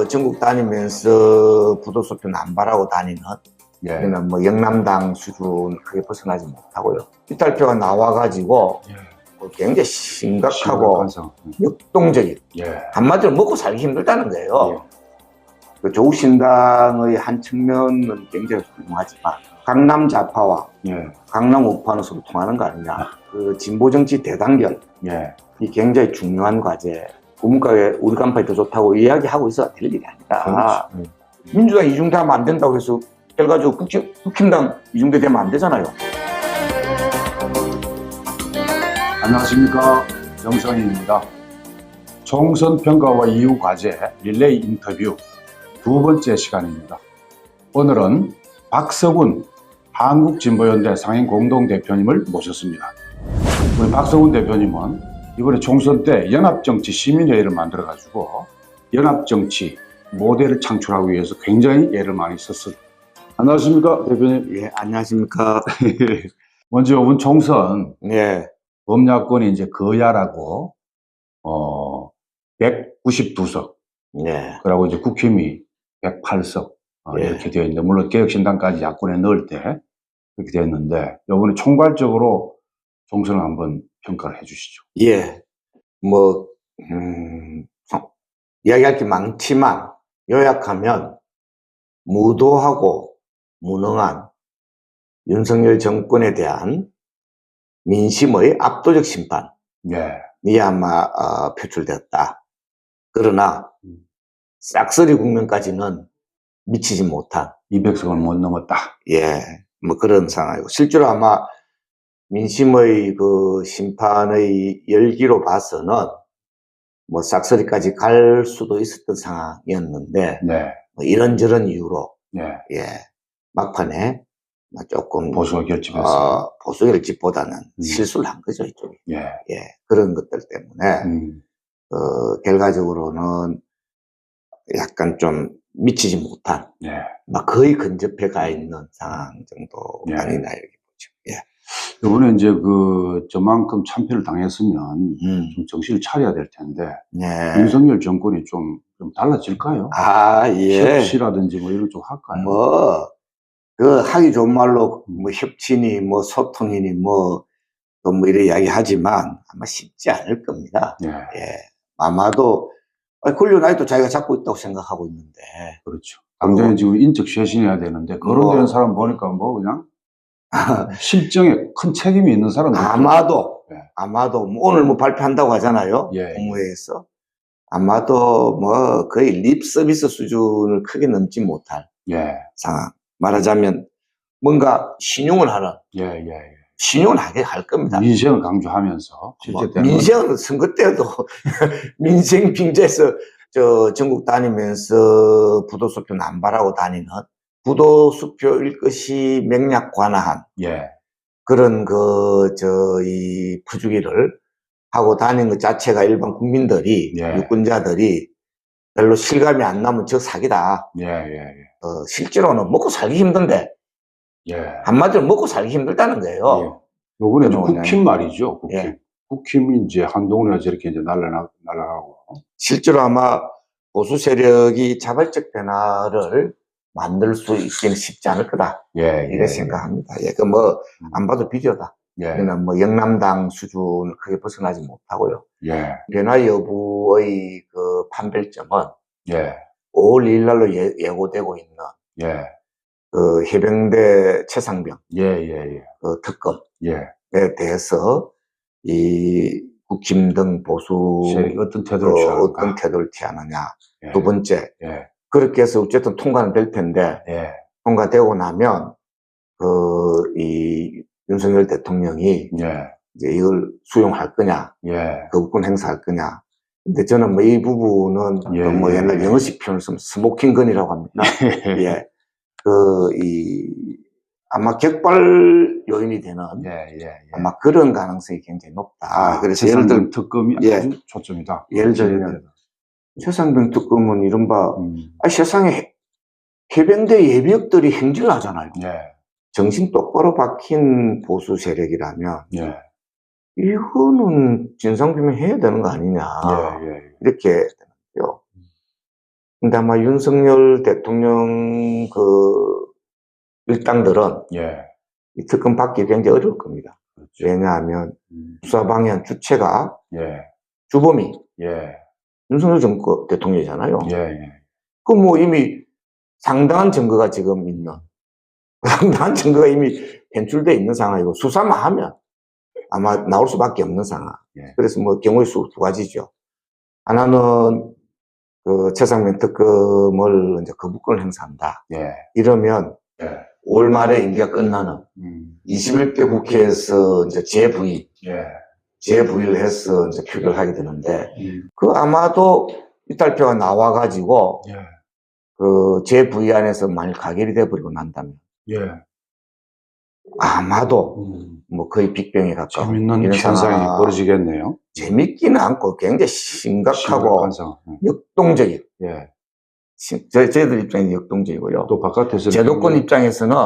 전국 다니면서 부도수표 남발하고 다니는 예. 우리는 뭐 영남당 수준 크게 벗어나지 못하고요. 이탈표가 나와가지고 굉장히 심각하고 역동적인, 한마디로 먹고 살기 힘들다는 거예요. 그 조국신당의 한 측면은 굉장히 훌륭하지만 강남 좌파와 강남 우파는 서로 통하는 거 아니냐. 그 진보정치 대단결, 이 굉장히 중요한 과제. 국문과에 우리 간판이 더 좋다고 이야기하고 있어야 될 일이 아니라 민주당 이중대하면 안 된다고 해서 결과적으로 국힘당 이중대 되면 안 되잖아요. 안녕하십니까, 정성인입니다. 총선 평가와 이후 과제 릴레이 인터뷰 두 번째 시간입니다. 오늘은 박서군 한국진보연대 상임 공동대표님을 모셨습니다. 우리 박서군 대표님은 이번에 총선 때 연합정치 시민회의를 만들어가지고 연합정치 모델을 창출하기 위해서 굉장히 애를 많이 썼습니다. 안녕하십니까, 대표님? 예, 안녕하십니까. 먼저 이번 총선 범야권이 이제 거야라고 192석, 그리고 이제 국힘이 108석 이렇게 되어 있는데, 물론 개혁신당까지 야권에 넣을 때 그렇게 되었는데, 이번에 총괄적으로 총선을 한번 평가를 해주시죠. 예, 뭐 이야기할 게 많지만 요약하면 무도하고 무능한 윤석열 정권에 대한 민심의 압도적 심판이 아마 표출되었다. 그러나 싹쓸이 국면까지는 미치지 못한 200석을 못 넘었다. 뭐 그런 상황이고, 실제로 아마 민심의 그 심판의 열기로 봐서는 뭐 싹쓸이까지 갈 수도 있었던 상황이었는데 뭐 이런저런 이유로 막판에 조금 보수 결집했어요. 보수 결집보다는 실수를 한 거죠, 이쪽이. 그런 것들 때문에 결과적으로는 약간 좀 미치지 못한 막 거의 근접해 가 있는 상황 정도 아니나 이렇게 보죠. 이번에 이제 저만큼 참패를 당했으면 좀 정신을 차려야 될 텐데, 윤석열 정권이 좀 달라질까요? 협치라든지 뭐 이런 쪽 할까요? 하기 좋은 말로 뭐 협치니 뭐 소통이니 뭐 이래 이야기하지만 아마 쉽지 않을 겁니다. 아마도 권력 아직도 자기가 잡고 있다고 생각하고 있는데. 그렇죠. 당장에 지금 인적 쇄신해야 되는데 거론되는 사람 보니까 뭐 그냥 실정에 큰 책임이 있는 사람들. 아마도 오늘 뭐 발표한다고 하잖아요. 국무회의에서. 아마도 뭐 거의 립 서비스 수준을 크게 넘지 못할 상황. 말하자면 뭔가 신용을 하는. 신용을 하게 할 겁니다. 민생을 강조하면서 실제 민생은 선거 때도 민생 빙자해서 전국 다니면서 부도수표 남발하고 다니는, 부도수표일 것이 맹약관화한 그런 이 부주기를 하고 다니는 것 자체가 일반 국민들이 유권자들이 별로 실감이 안 나면 저 사기다. 실제로는 먹고 살기 힘든데 한마디로 먹고 살기 힘들다는 거예요. 요번에 국힘 말이죠. 국힘이 이제 한동훈이가 저렇게 이제 날아가고. 실제로 아마 보수 세력이 자발적 변화를 만들 수 있기는 쉽지 않을 거다. 이렇게 생각합니다. 뭐 안 봐도 비디오다. 그는 뭐 영남당 수준을 크게 벗어나지 못하고요. 변화 여부의 그 판별점은 5월 2일 날로 예고되고 있는 그 해병대 최상병 그 특검에 대해서 이 국힘 등 보수 세력이 어떤 태도를 취하느냐. 두 번째, 그렇게 해서 어쨌든 통과는 될 텐데 통과되고 나면 이 윤석열 대통령이 이제 이걸 수용할 거냐, 거부권 행사할 거냐. 근데 저는 뭐 이 부분은 뭐 옛날 영어식 표현을 쓰면 스모킹건이라고 합니다. 아마 격발 요인이 되는 아마 그런 가능성이 굉장히 높다. 그래서 예를 들면 특검이 아주 초점이다. 예를 들면 최상병 특검은 이른바 세상에 해병대 예비역들이 행진을 하잖아요. 정신 똑바로 박힌 보수 세력이라면 이거는 진상규명 해야 되는 거 아니냐 이렇게 되는데요. 근데 아마 윤석열 대통령 그 일당들은 예. 이 특검 받기 굉장히 어려울 겁니다. 그렇죠. 왜냐하면 수사 방향 주체가 예. 주범이 예. 윤석열 정권 대통령이잖아요. 예. 예. 그 뭐 이미 상당한 증거가 지금 있는, 상당한 증거가 이미 연출되어 있는 상황이고, 수사만 하면 아마 나올 수밖에 없는 상황. 예. 그래서 뭐 경우의 수 두 가지죠. 하나는 그 최상면 특검을 이제 거부권을 행사한다. 예. 이러면 예. 5월 말에 임기가 끝나는 21대 국회에서 이제 재부의, 예. 재부의를 해서 이제 표결을 하게 되는데, 그 아마도 이탈표가 나와가지고, 예. 그 재부의 안에서 만일 가결이 돼버리고 난다면, 예. 아마도 뭐 거의 빅뱅에 가까운 재밌는 이런 현상이 상황. 벌어지겠네요. 재밌기는 않고 굉장히 심각하고 심각한 상황. 역동적인. 예. 저희들 입장에서 역동적이고요. 또 바깥에서 제도권 입장에서는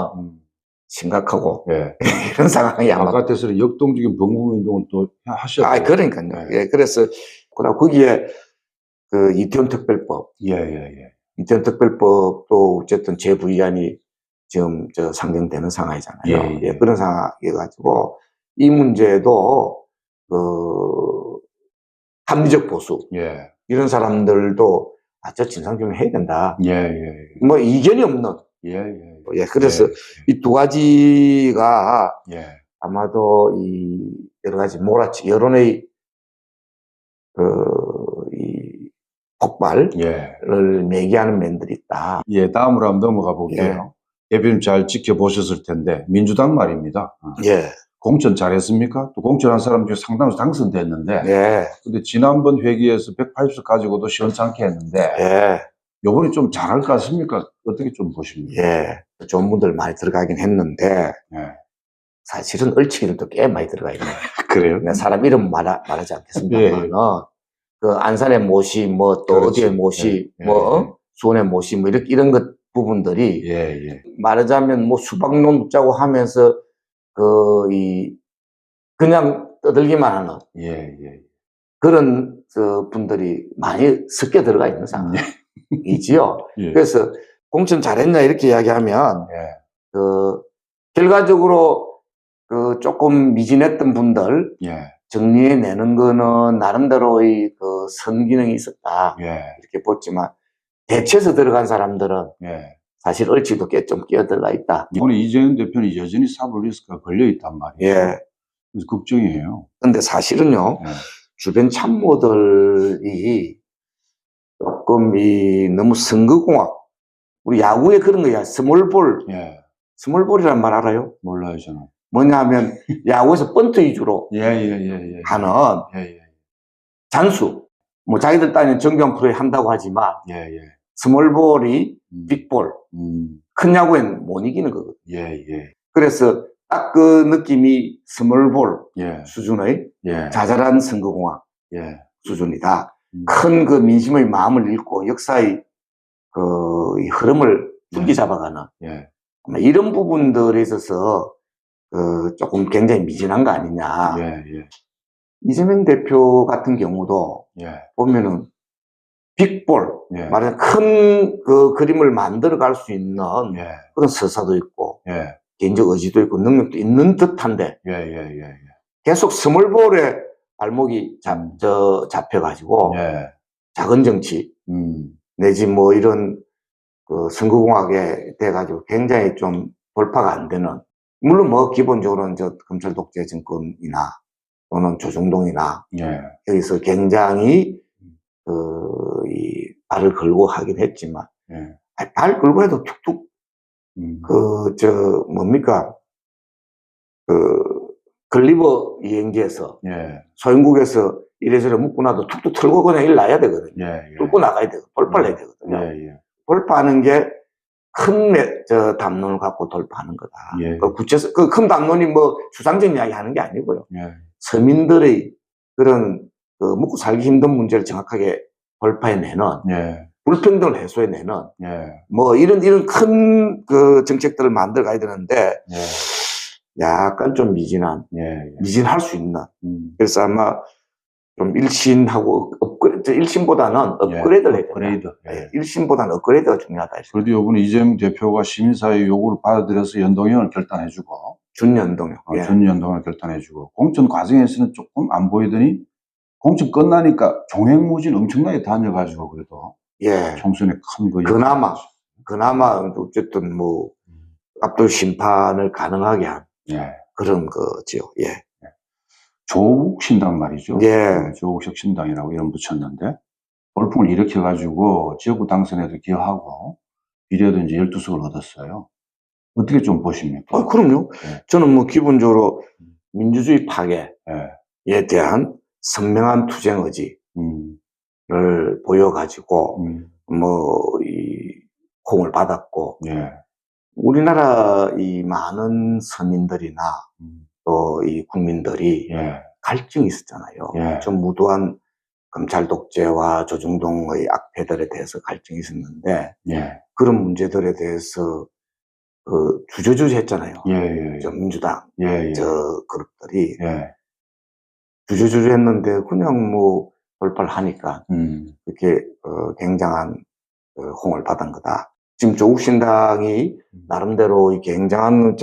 심각하고 예. 이런 상황이 아마. 바깥에서는 역동적인 범국운동을 또 하셨죠. 아, 그러니까요. 예. 예, 그래서 그다음 거기에 그 이태원 특별법, 예. 예. 이태원 특별법도 어쨌든 재부의안이 지금 상정되는 상황이잖아요. 예. 예, 그런 상황이어가지고 이 문제도 그 합리적 보수 예. 이런 사람들도 저 진상 좀 해야 된다. 예. 예. 뭐 이견이 없는. 예. 예. 예, 그래서 예. 이 두 가지가 예. 아마도 이 여러 가지 몰아치 여론의 이 폭발을 예. 매개하는 면들이 있다. 예. 다음으로 한번 넘어가 볼게요. 대표님 잘 지켜보셨을 텐데 민주당 말입니다. 예. 공천 잘했습니까? 또 공천한 사람 중에 상당수 당선됐는데 예. 근데 지난번 회기에서 180석 가지고도 시원찮게 했는데 예. 요번에 좀 잘할 것 같습니까? 어떻게 좀 보십니까? 예. 좋은 분들 많이 들어가긴 했는데 예. 사실은 얼치기들도 꽤 많이 들어가 있네요. 그래요? 사람 이름 말하지 않겠습니다만은 그 안산의 모시 뭐 또 그렇지. 어디의 모시 예. 뭐 수원의 모시 뭐 이런 것 부분들이 예. 말하자면 뭐 수박농 묻자고 하면서 그냥 떠들기만 하는 예. 그런 분들이 많이 섞여 들어가 있는 상황이지요. 예. 그래서 공천 잘했냐 이렇게 이야기하면 예. 결과적으로 조금 미진했던 분들 예. 정리해내는 거는 나름대로의 그 선기능이 있었다. 예. 이렇게 보지만 대체해서 들어간 사람들은 예. 사실 얼치도 꽤 좀 끼어들어 있다. 이번에 이재현 대표는 여전히 사법 리스크가 걸려 있단 말이에요. 예. 그래서 걱정이에요. 근데 사실은요, 예. 주변 참모들이 조금 너무 선거공학, 우리 야구에 그런 거야. 스몰볼. 예. 스몰볼이란 말 알아요? 몰라요, 저는. 뭐냐 하면 야구에서 번트 위주로 예. 하는 예. 잔수. 뭐 자기들 딴에는 정교한 플레이 한다고 하지만 예. 스몰볼이 빅볼. 큰 야구에는 못 이기는 거거든요. 예. 그래서 딱 그 느낌이 스몰볼 예. 수준의 예. 자잘한 선거공학 예. 수준이다. 큰 그 민심의 마음을 읽고 역사의 이 흐름을 줄기 잡아가는 예. 아마 이런 부분들에 있어서 조금 굉장히 미진한 거 아니냐. 예. 이재명 대표 같은 경우도 예. 보면은 빅볼, 예. 말하자면 큰 그 그림을 만들어 갈 수 있는 예. 그런 서사도 있고 예. 개인적 의지도 있고 능력도 있는 듯한데 예. 계속 스몰볼에 발목이 잡혀가지고 예. 작은 정치 내지 뭐 이런 그 선거공학에 돼가지고 굉장히 좀 돌파가 안 되는, 물론 뭐 기본적으로는 검찰 독재 정권이나 또는 조중동이나 예. 여기서 굉장히 이 발을 걸고 하긴 했지만 예. 발 걸고 해도 툭툭 뭡니까 글리버 여행기에서 예. 소형국에서 이래저래 묻고 나도 툭툭 털고 그냥 일 나야 되거든요. 예. 뚫고 나가야 되고 돌파를 해야 되거든요. 예. 돌파하는 게 큰 담론을 갖고 돌파하는 거다. 예. 그 큰 담론이 뭐 추상적 이야기 하는 게 아니고요. 예. 서민들의 그런 먹고 살기 힘든 문제를 정확하게 돌파해내는, 예. 불평등을 해소해내는, 예. 뭐 이런 큰 그 정책들을 만들어 가야 되는데, 예. 약간 좀 미진할 수 있는. 그래서 아마 좀 일신하고 업그레이드, 일신보다는 업그레이드를 해야 된다. 업그레이드. 예, 일신보다는 업그레이드가 중요하다. 그래도 이번에 이재명 대표가 시민사회 요구를 받아들여서 연동형을 결단해주고, 준연동형. 예. 준연동형을 결단해주고, 공천 과정에서는 조금 안 보이더니, 공천 끝나니까 종횡무진 엄청나게 다녀가지고, 그래도. 예. 총선에 큰 거. 그나마, 어쨌든 뭐, 압도 심판을 가능하게 한 그런 거지요. 예. 조국 신당 말이죠. 예. 조국식 신당이라고 이름 붙였는데, 돌풍을 일으켜가지고 지역구 당선에도 기여하고, 비례도 이제 12석을 얻었어요. 어떻게 좀 보십니까? 그럼요. 저는 뭐 기본적으로 민주주의 파괴에 대한 선명한 투쟁 의지를 보여가지고, 공을 받았고, 우리나라 이 많은 서민들이나 또 이 국민들이 갈증이 있었잖아요. 좀 무도한 검찰 독재와 조중동의 악패들에 대해서 갈증이 있었는데, 그런 문제들에 대해서 주저주저 했잖아요. 저 민주당, 저 그룹들이 주저주저 했는데 그냥 뭐 돌파를 하니까 그렇게 굉장한 홍을 받은 거다. 지금 조국 신당이 나름대로 이 굉장한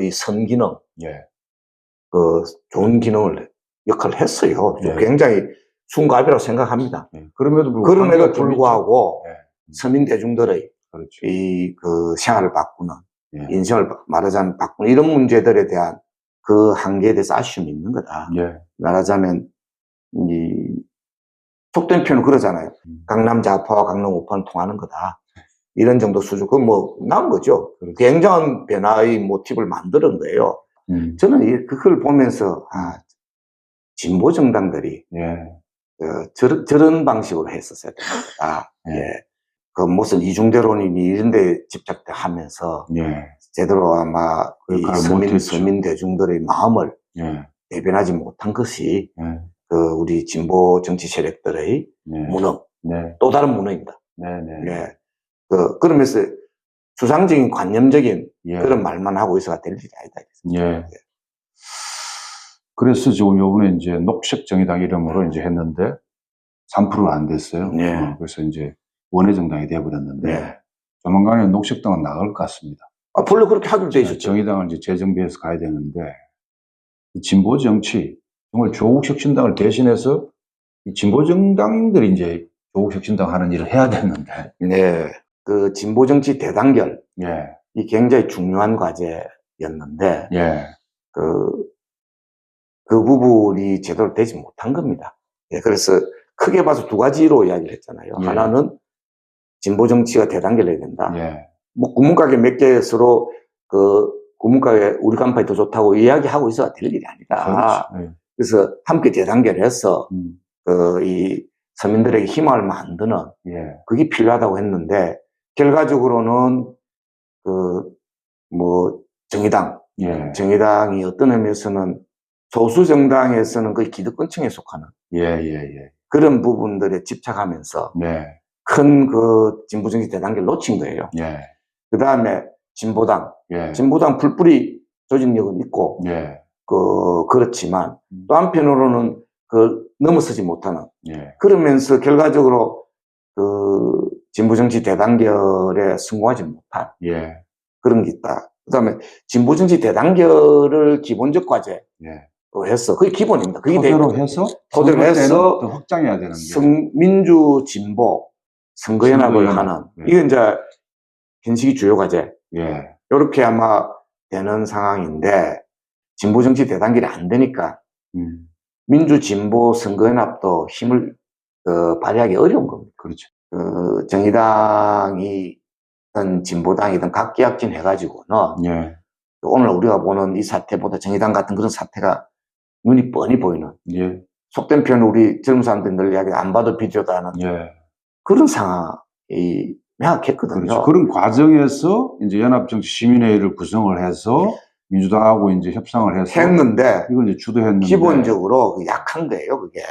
이 선기능, 좋은 기능을 역할을 했어요. 굉장히 순갑이라고 생각합니다. 그럼에도 불구하고 서민 대중들의 생활을 바꾸는, 인생을 말하자면 바꾸는 이런 문제들에 대한 그 한계에 대해서 아쉬움이 있는 거다. 말하자면 속된 표현은 그러잖아요. 강남 좌파와 강남 우파는 통하는 거다. 이런 정도 수준, 그건 뭐 나온 거죠. 굉장한 변화의 모티브를 만드는 거예요. 저는 그걸 보면서 진보 정당들이 저런 방식으로 했었어야 된다. 그 무슨 이중대론이니 이런 데 집착하면서 제대로 아마 서민 대중들의 마음을 대변하지 못한 것이 우리 진보 정치 세력들의 무능, 또 다른 무능입니다. 그러면서 추상적인 관념적인 그런 말만 하고 있어야 될 일이 아니다. 그래서 지금 요번에 이제 녹색 정의당 이름으로 이제 했는데 3%가 안 됐어요. 그래서 이제 원외 정당이 돼버렸는데 조만간에 녹색당은 나갈 것 같습니다. 본래 그렇게 하기로 돼 있었죠. 정의당을 이제 재정비해서 가야 되는데 이 진보 정치, 정말 조국식 신당을 대신해서 이 진보 정당인들이 이제 조국식 신당 하는 일을 해야 되는데. 그 진보 정치 대단결, 이 굉장히 중요한 과제였는데, 그 부분이 제대로 되지 못한 겁니다. 그래서 크게 봐서 두 가지로 이야기를 했잖아요. 하나는 진보 정치가 대단결해야 된다. 뭐 구문가게 몇 개수로 구문가게 우리 간판이 더 좋다고 이야기하고 있어야 될 일이 아니다. 그래서 함께 대단결해서 이 서민들에게 희망을 만드는 그게 필요하다고 했는데, 결과적으로는 정의당이 어떤 의미에서는 소수 정당에서는 거의 기득권층에 속하는 그런 부분들에 집착하면서 큰 진보정치 대단계를 놓친 거예요. 그 다음에 진보당 풀뿌리 조직력은 있고 그렇지만 또 한편으로는 넘어서지 못하는 그러면서 결과적으로 진보정치 대단결에 성공하지 못한 그런 게 있다. 그 다음에 진보정치 대단결을 기본적 과제로 해서 그게 기본입니다. 그게 토대로 해서 더 확장해야 되는 게 민주 진보 선거연합을 하는 이게 이제 현식이 주요 과제. 이렇게 아마 되는 상황인데 진보정치 대단결이 안 되니까 민주 진보 선거연합도 힘을 발휘하기 어려운 겁니다. 정의당이든 진보당이든 각기약진 해가지고는 오늘 우리가 보는 이 사태보다 정의당 같은 그런 사태가 눈이 뻔히 보이는 속된 표현 우리 젊은 사람들이 늘 이야기 안 봐도 비디오도 하는 그런 상황이 명확했거든요. 그런 과정에서 이제 연합정치 시민회의를 구성을 해서 민주당하고 이제 협상을 해서 했는데 이걸 이제 주도했는데 기본적으로 약한 거예요. 그게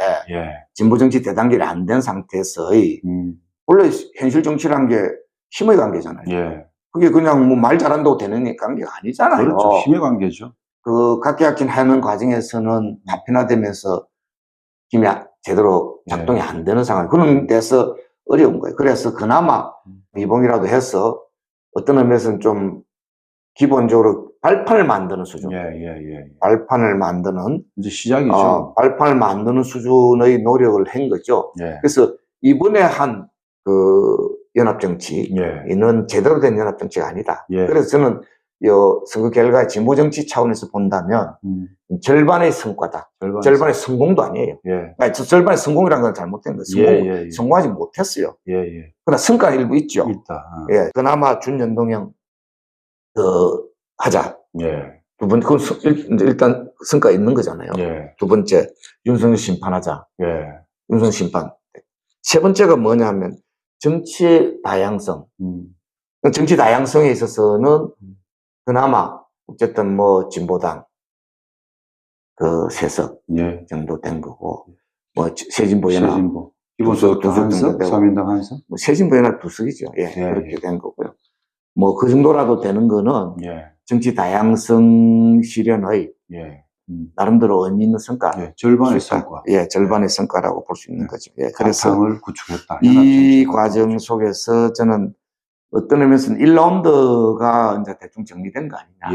진보정치 대단결이 안 된 상태에서의 원래 현실 정치란 게 힘의 관계잖아요. 그게 그냥 뭐 말 잘한다고 되는 관계가 아니잖아요. 힘의 관계죠. 각계약진 하는 과정에서는 다변화되면서 힘이 제대로 작동이 안 되는 상황. 그런 데서 어려운 거예요. 그래서 그나마 미봉이라도 해서 어떤 의미에서는 좀 기본적으로 발판을 만드는 수준. 발판을 만드는. 이제 시작이죠. 발판을 만드는 수준의 노력을 한 거죠. 그래서 이번에 한 연합정치는 제대로 된 연합정치가 아니다. 그래서 저는 선거 결과 진보정치 차원에서 본다면 절반의 성과다. 절반의 성공도 아니에요. 아니, 절반의 성공이라는 건 잘못된 거예요. 성공하지 못했어요. 그러나 성과 일부 있죠. 그나마 준연동형 하자. 두 번째, 그건 일단 성과 있는 거잖아요. 두 번째, 윤석열 심판하자. 윤석열 심판. 세 번째가 뭐냐면 정치의 다양성. 정치 다양성에 있어서는 그나마 어쨌든 뭐 진보당 세석 정도 된 거고, 뭐 새진보연합 기본소득 한석, 서민당 한석, 뭐 새진보연합 두 석이죠. 그렇게 된 거고요. 뭐 그 정도라도 되는 거는 정치 다양성 실현의 나름대로 의미 있는 성과. 절반의 성과. 절반의 성과라고 볼 수 있는 거죠. 그래서 바탕을 구축했다. 이 과정 속에서 저는 어떤 의미에서는 1라운드가 이제 대충 정리된 거 아니냐.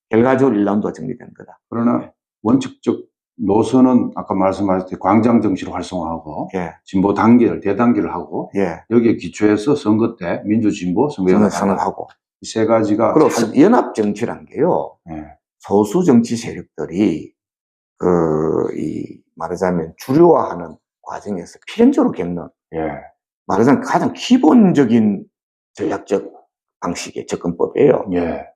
결과적으로 1라운드가 정리된 거다. 그러나 원칙적 노선은 아까 말씀하셨듯이 광장 정치를 활성화하고 진보 단계를 대단계를 하고 여기에 기초해서 선거 때 민주진보 선거연합을 하고 이 세 가지가 그리고 연합 정치란 게요. 소수 정치 세력들이 말하자면 주류화하는 과정에서 필연적으로 겪는 말하자면 가장 기본적인 전략적 방식의 접근법이에요.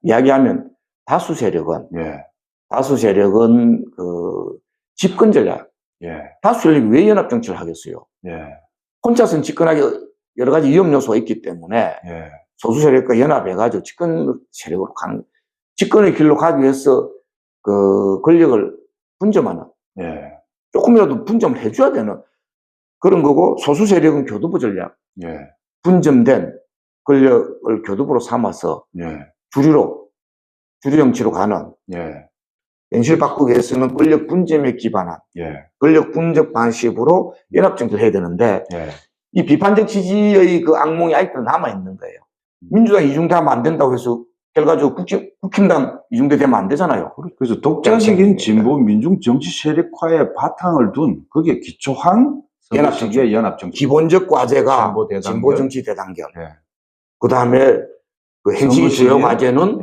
이야기하면 다수 세력은 집권 전략. 다수 세력이 왜 연합 정치를 하겠어요? 혼자서는 집권하기 여러 가지 위험 요소가 있기 때문에 소수 세력과 연합해가지고 집권 세력으로 가는, 집권의 길로 가기 위해서 권력을 분점하는, 조금이라도 분점을 해줘야 되는 그런 거고, 소수 세력은 교두보 전략. 분점된 권력을 교두보로 삼아서 주류 정치로 가는, 현실 바꾸기 위해서는 권력 분점에 기반한 권력 분적 방식으로 연합 정치를 해야 되는데 이 비판적 지지의 그 악몽이 아직도 남아있는 거예요. 민주당 이중대하면 안 된다고 해서 결과적으로 국힘당 이중대 되면 안 되잖아요. 그래서 독자적인 진보 민중 정치 세력화의 바탕을 둔 거기에 기초한 연합정치. 기본적 과제가 진보 정치 대단결. 그 다음에 그 행시 주요 과제는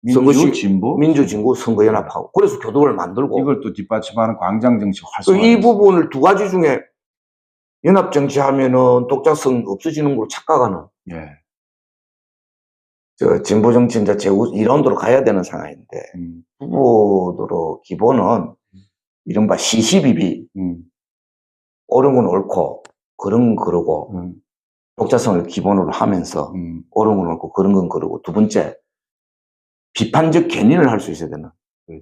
민주 진보 선거 연합하고 그래서 교도를 만들고 이걸 또 뒷받침하는 광장 정치 활성화. 이 부분을 두 가지 중에 연합 정치하면은 독자성 없어지는 걸로 착각하는. 진보 정치 이제 제 2라운드로 가야 되는 상황인데 후보들로 기본은 이른바 시시비비 옳은 건 옳고 그런 건 그러고 독자성을 기본으로 하면서 옳은 건 옳고 그런 건 그러고 두 번째 비판적 견인을 할 수 있어야 되는.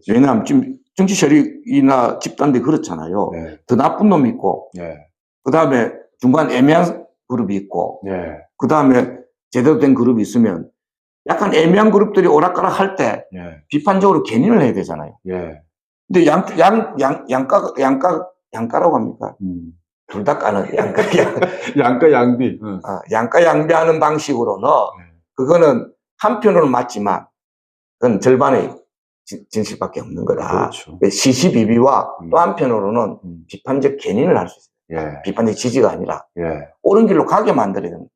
왜냐하면 지금 정치 세력이나 집단들이 그렇잖아요. 더 나쁜 놈이 있고 그 다음에 중간 애매한 그룹이 있고 그 다음에 제대로 된 그룹이 있으면 약간 애매한 그룹들이 오락가락 할 때 비판적으로 견인을 해야 되잖아요. 근데 양가라고 합니까? 둘 다 까는 양가 양비. 양가 양비하는 방식으로는 그거는 한편으로는 맞지만 그건 절반의 진실밖에 없는 거다. 시시비비와 또 한편으로는 비판적 견인을 할 수 있어요. 비판적 지지가 아니라 옳은 길로 가게 만들어야 됩니다.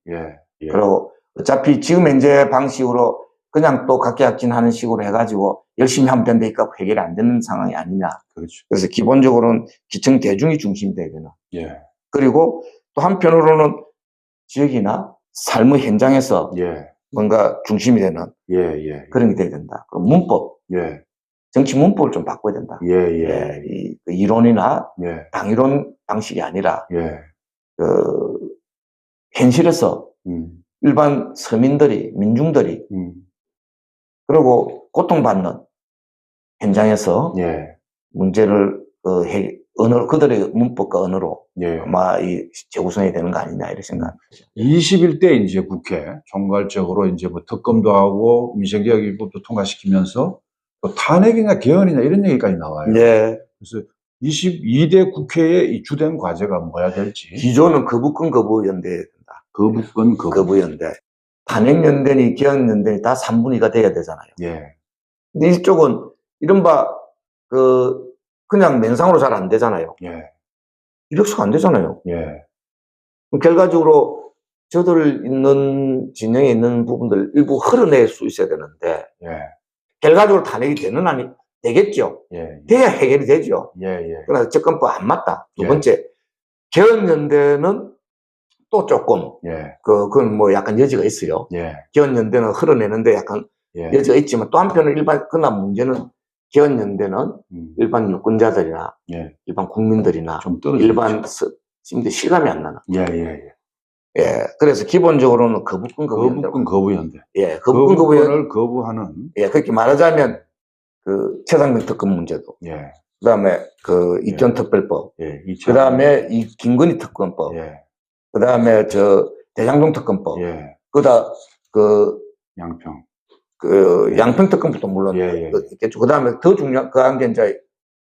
그리고 어차피 지금 현재 방식으로 그냥 또 각계약진하는 식으로 해가지고 열심히 하면 된다니까 해결이 안 되는 상황이 아니냐. 그래서 기본적으로는 기청 대중이 중심이 돼야 되나. 그리고 또 한편으로는 지역이나 삶의 현장에서 뭔가 중심이 되는 그런 게 돼야 된다. 그럼 문법, 정치 문법을 좀 바꿔야 된다. 이론이나 당이론 방식이 아니라 현실에서 일반 서민들이, 민중들이 그리고 고통받는 현장에서 문제를 그들의 문법과 언어로 아마 재구성해야 되는 거 아니냐 이런 생각합니다. 21대 이제 국회 총괄적으로 이제 뭐 특검도 하고 민생개혁 입법도 통과시키면서 또 탄핵이나 개헌이나 이런 얘기까지 나와요. 그래서 22대 국회의 이 주된 과제가 뭐야 될지. 기존은 거부권 거부연대해야 된다. 거부권 거부연대. 탄핵연대니 개헌연대니 다 3분의 2가 돼야 되잖아요. 예. 근데 이쪽은 이른바 그냥 맨상으로 잘 안 되잖아요. 예. 이력서가 안 되잖아요. 예. 결과적으로 저들 있는 진영에 있는 부분들 일부 흘러낼 수 있어야 되는데 예. 결과적으로 탄핵이 되는 아니 되겠죠. 예. 돼야 해결이 되죠. 예. 예. 그러나 접근법 안 맞다. 두 예. 번째, 개헌연대는 또 조금 예. 그건 뭐 약간 여지가 있어요. 예. 개헌연대는 흘러내는데 약간 예. 여지가 있지만 또 한편은 그러나 문제는 개헌연대는 일반 유권자들이나 예. 일반 국민들이나 좀 떨어지죠. 일반 시민들 실감이 안 나나. 예. 예. 예, 그래서 기본적으로는 거부권 거부연대. 거부권 거부연대. 예, 거부권 거부권을 거부하는. 예, 그렇게 말하자면 최상병 특검 문제도. 예. 그다음에 이전 특별법. 예. 그다음에 이 김건희 특검법. 예. 그다음에 대장동 특검법. 예. 양평. 양평 특검법도 물론 예. 있겠죠. 그다음에 더 중요한 게 이제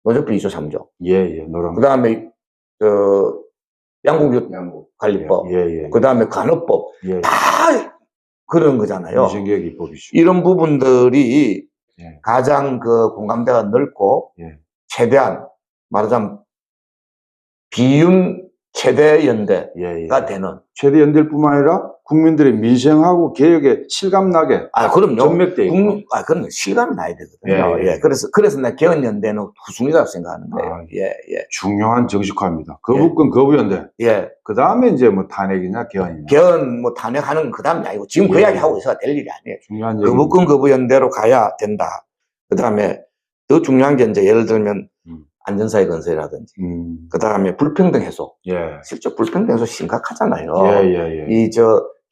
노조법 2조 3조. 예. 그다음에 양국 관리법. 예. 그다음에 간호법. 예. 다 그런 거잖아요. 민생개혁 입법이죠. 이런 부분들이 예. 가장 공감대가 넓고 예. 최대한 말하자면 비윤 최대 연대가 예. 되는. 최대 연대일 뿐만 아니라 국민들의 민생하고 개혁에 실감나게. 그럼요. 전맥돼 있고. 그럼 실감이 나야 되거든요. 예. 그래서 내 개헌연대는 후순위라고 생각하는데. 예. 중요한 정식화입니다. 거부권 거부연대. 예. 그 다음에 이제 뭐 탄핵이냐 개헌이냐. 개헌 탄핵하는 건 그 다음이 아니고 지금 그 이야기 하고 있어야 될 일이 아니에요. 중요한 거부권 거부연대로 가야 된다. 그 다음에 더 중요한 게 이제 예를 들면 안전사회 건설이라든지. 그 다음에 불평등 해소. 예. 실제 불평등 해소 심각하잖아요. 예.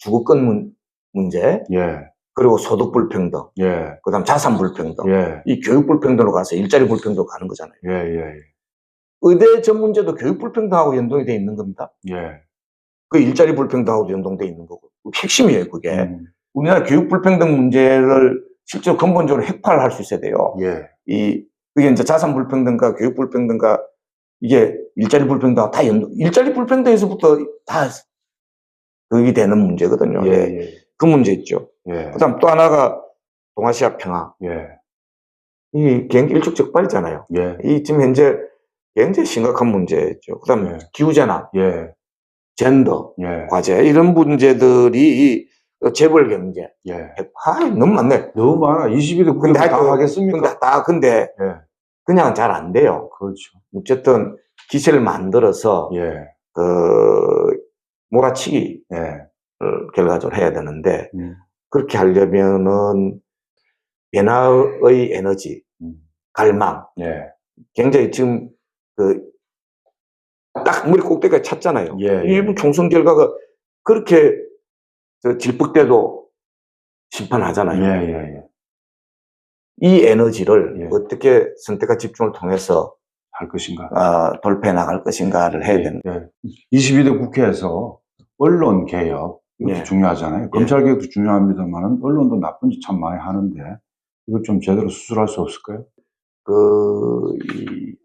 주거권 문제. 예. 그리고 소득 불평등. 예. 그 다음 자산 불평등. 예. 이 교육 불평등으로 가서 일자리 불평등으로 가는 거잖아요. 예. 의대 전 문제도 교육 불평등하고 연동이 돼 있는 겁니다. 예. 그 일자리 불평등하고도 연동돼 있는 거고. 핵심이에요, 그게. 우리나라 교육 불평등 문제를 실제로 근본적으로 핵파를 할 수 있어야 돼요. 예. 그게 이제 자산 불평등과 교육 불평등과 이게 일자리 불평등하고 다 일자리 불평등에서부터 다 그게 되는 문제거든요. 예. 그 문제 있죠. 예. 그 다음 또 하나가 동아시아 평화. 예. 이 비행기 일촉즉발이잖아요. 예. 이 지금 현재 굉장히 심각한 문제죠. 그 다음에 기후재난, 예. 젠더, 예. 과제, 이런 문제들이 재벌 경제. 예. 너무 많네. 너무 많아. 22대 국회 다 하겠습니까? 근데 예. 그냥 잘 안 돼요. 그렇죠. 어쨌든 기세를 만들어서 예. 몰아치기 예. 결과적으로 해야 되는데 그렇게 하려면은 변화의 에너지, 갈망, 예. 굉장히 지금 딱 머리 꼭대기까지 찼잖아요. 예. 일부 총선 결과가 그렇게 질퍽대도 심판하잖아요. 예. 이 에너지를 어떻게 선택과 집중을 통해서 할 것인가, 돌파해 나갈 것인가를 해야 되는. 22대 국회에서 언론 개혁 이것도 중요하잖아요. 검찰 개혁도 중요합니다만 언론도 나쁜 짓 참 많이 하는데 이걸 좀 제대로 수술할 수 없을까요? 이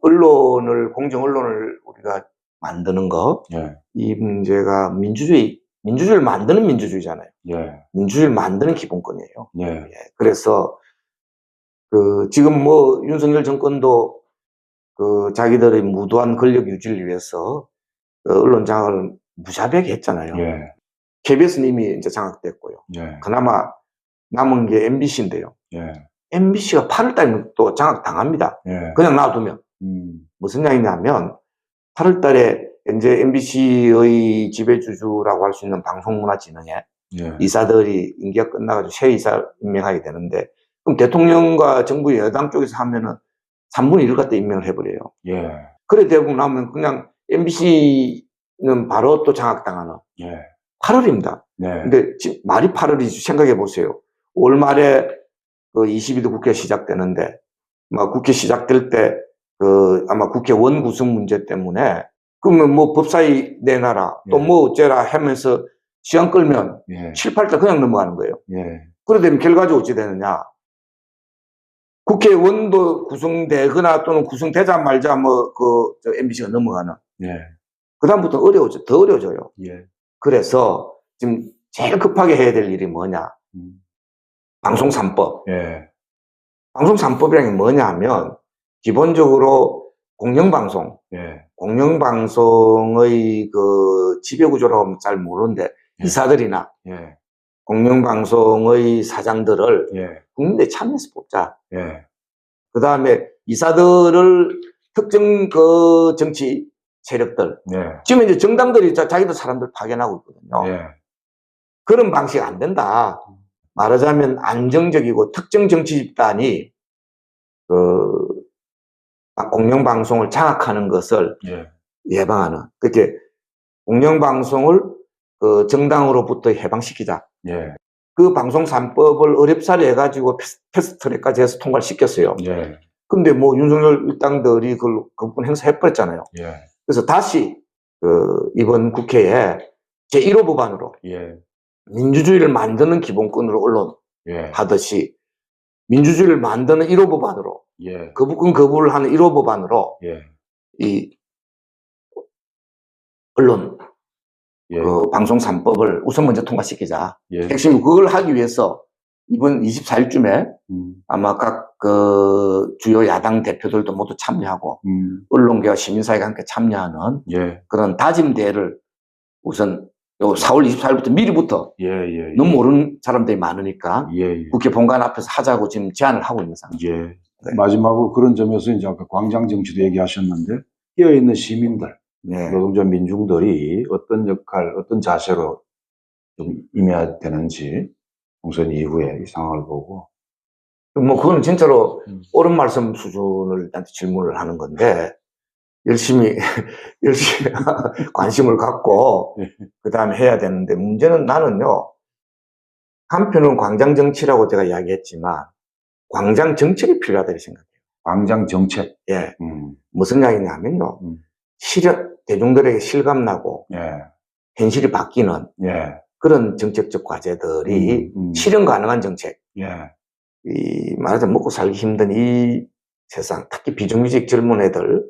공정 언론을 우리가 만드는 거, 이 문제가 민주주의를 만드는 민주주의잖아요. 민주주의를 만드는 기본권이에요. 그래서 지금 윤석열 정권도 자기들의 무도한 권력 유지를 위해서 언론 장악을 무자비하게 했잖아요. KBS는 이미 이제 장악됐고요. 그나마 남은 게 MBC인데요. MBC가 8월달에 또 장악당합니다. 그냥 놔두면. 무슨 얘기냐면 8월달에 이제 MBC의 지배주주라고 할 수 있는 방송문화진흥회 이사들이 임기가 끝나가지고 새 이사 임명하게 되는데 그럼 대통령과 정부 여당 쪽에서 하면은 3분의 1을 갖다 임명을 해버려요. 그래 되고 나면 그냥 MBC는 바로 또 장악당하는 8월입니다. 근데 지금 말이 8월이지 생각해 보세요. 올 말에 22대 국회 시작되는데 국회 시작될 때 아마 국회원 구성 문제 때문에 그러면 법사위 내놔라 또 어째라 하면서 시간 끌면 7, 8달 그냥 넘어가는 거예요. 그래 되면 결과적으로 어찌 되느냐. 국회의원도 구성되거나 또는 구성되자마자 MBC가 넘어가는. 예. 그다음부터 더 어려워져요. 예. 그래서 지금 제일 급하게 해야 될 일이 뭐냐. 방송 3법. 예. 방송 3법이라는 게 뭐냐 하면, 기본적으로 공영방송. 예. 공영방송의 그 지배구조라고 잘 모르는데, 예. 이사들이나, 예. 공영방송의 사장들을 예. 국민들이 참여해서 뽑자. 예. 그 다음에 이사들을 특정 그 정치 세력들. 예. 지금 이제 정당들이 자기들 사람들 파견하고 있거든요. 예. 그런 방식 안 된다. 말하자면 안정적이고 특정 정치 집단이 그 공영방송을 장악하는 것을 예. 예방하는. 그렇게 공영방송을 그 정당으로부터 해방시키자. 예. 그 방송 3법을 어렵사리 해가지고 패스트트랙까지 해서 통과를 시켰어요. 예. 근데 뭐 윤석열 일당들이 그걸 거부권 행사해버렸잖아요. 예. 그래서 다시 그 이번 국회에 제1호 법안으로 예. 민주주의를 만드는 기본권으로 언론 예. 하듯이 민주주의를 만드는 1호 법안으로 예. 거부권 거부를 하는 1호 법안으로 예. 이 언론 예. 그 방송 3법을 우선 먼저 통과시키자. 예. 핵심은 그걸 하기 위해서 이번 24일쯤에 아마 각 그 주요 야당 대표들도 모두 참여하고 언론계와 시민사회가 함께 참여하는 예. 그런 다짐대회를 우선 요 4월 24일부터 미리부터 예. 예. 너무 모르는 사람들이 많으니까 예. 예. 국회 본관 앞에서 하자고 지금 제안을 하고 있는 상황입니다. 예. 네. 마지막으로 그런 점에서 이제 아까 광장 정치도 얘기하셨는데 깨어있는 시민들, 네. 노동자 민중들이 어떤 역할, 어떤 자세로 좀 임해야 되는지 총선 이후에 이 상황을 보고 뭐 그건 진짜로 옳은 말씀 수준을 나한테 질문을 하는 건데 열심히 관심을 갖고 그 다음에 해야 되는데 문제는 나는요 한편은 광장 정치라고 제가 이야기했지만 광장 정책이 필요하다고 생각해요. 광장 정책. 예. 무슨 이야기냐면요. 대중들에게 실감나고 예. 현실이 바뀌는 예. 그런 정책적 과제들이 실현 가능한 정책. 예. 이 말하자면 먹고 살기 힘든 이 세상, 특히 비정규직 젊은 애들,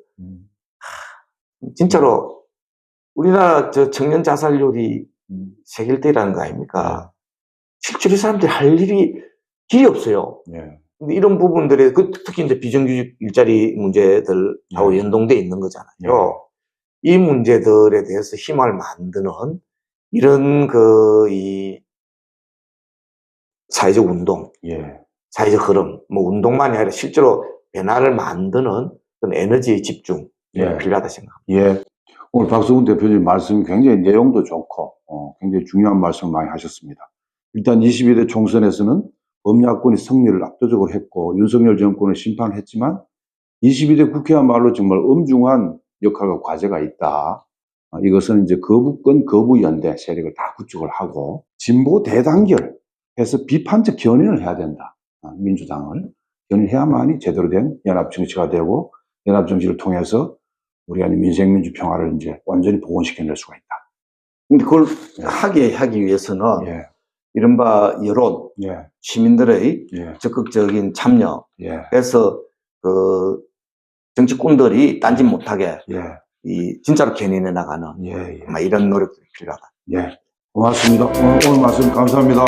진짜로 우리나라 저 청년 자살률이 세계 1등이라는 거 아닙니까? 실제로 이 사람들이 할 길이 없어요. 예. 근데 이런 부분들에 특히 이제 비정규직 일자리 문제들하고 연동돼 있는 거잖아요. 이 문제들에 대해서 힘을 만드는 이런 이 사회적 운동, 사회적 흐름, 뭐 운동만이 아니라 실제로 변화를 만드는 그런 에너지의 집중 필요하다 생각합니다. 예. 오늘 박수근 대표님 말씀이 굉장히 내용도 좋고 굉장히 중요한 말씀을 많이 하셨습니다. 일단 22대 총선에서는 범야권이 승리를 압도적으로 했고 윤석열 정권을 심판했지만 22대 국회야말로 정말 엄중한 역할과 과제가 있다. 이것은 이제 거부권 거부연대 세력을 다 구축을 하고 진보 대단결해서 비판적 견인을 해야 된다. 민주당을 견인해야만이 제대로 된 연합정치가 되고 연합정치를 통해서 우리가 민생민주 평화를 이제 완전히 복원시켜낼 수가 있다. 근데 그걸 하기 위해서는 이른바 여론, 시민들의 적극적인 참여에서 그 정치꾼들이 딴짓 못하게 진짜로 견인해 나가는 이런 노력들이 필요하다. 고맙습니다. 오늘 말씀 감사합니다.